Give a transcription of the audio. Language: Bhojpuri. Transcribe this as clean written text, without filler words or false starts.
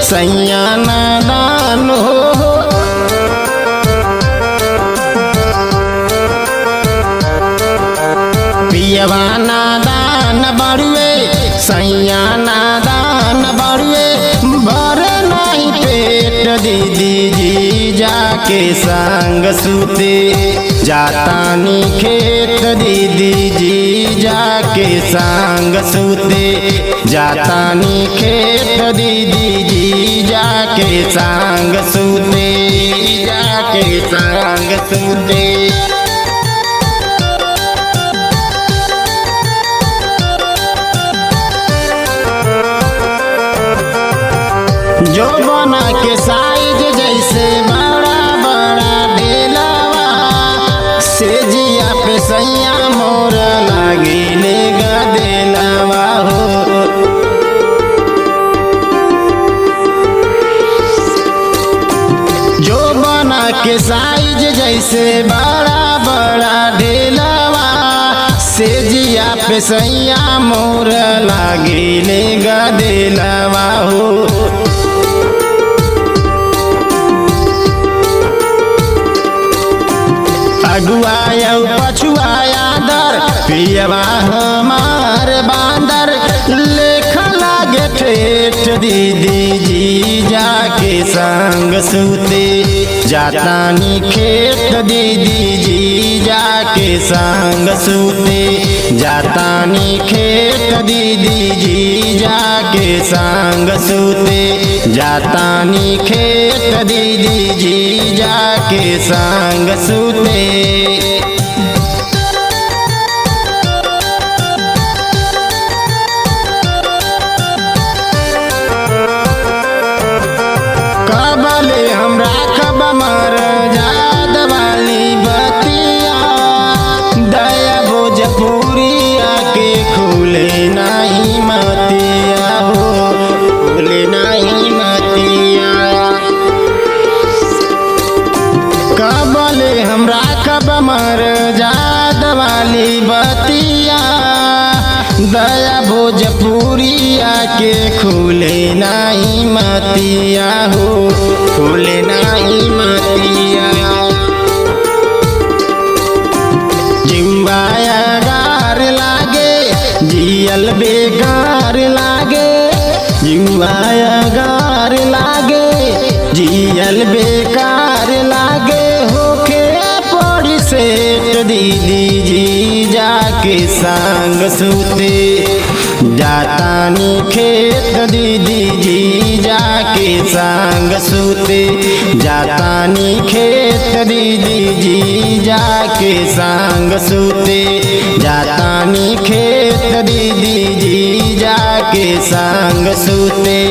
सैया नादान हो। पियवा नादान बड़ुए सैया नादान बड़ुए भर नहीं पेट दीदी जी जाके संग सूते जातानी खेत दीदी जी जाके संग सूते जातानी खेत दीदी जी जाके संग सूते जाके संग सूते। जो बना के साइज जैसे बड़ा बड़ा ढेलावा से जिया पे सैया मोर लागिले गदेलावा हो। जो बना के साइज जैसे बड़ा बड़ा ढेलावा से जिया पे सैया मोर लागिले गदेलावा हो। अगुआया पछुआया दर पियवा हमार बांदर लेखा लागे ठेठ दीदी जी जाके संग सूते जातानी खेत दीदी जी जाके संग सूते जातानी खेत दीदी जी जाके संग सूते जातानी खेत दीदी जी जाके संग सूते। कबले हमरा कब मर जाद वाली बतिया दया भोजपुरिया के खुले नहीं मतिया हो खुले नहीं मतिया। कबले हमरा कब मर जाद वाली बतिया दया भोजपुरिया के खुले नहीं मतिया हो खुले नहीं मतिया। जिवाया गार लागे जियल बेकार लागे जिवाया गार लागे जियल बेकार लागे होके पड़ी सेठ दीदी जी जाके संग सूते जातानी खेत दीदी जी जाके संग सूते जातानी खेत दीदी जी जाके संग सूते जातानी खेत दीदी जी जाके संग सूते।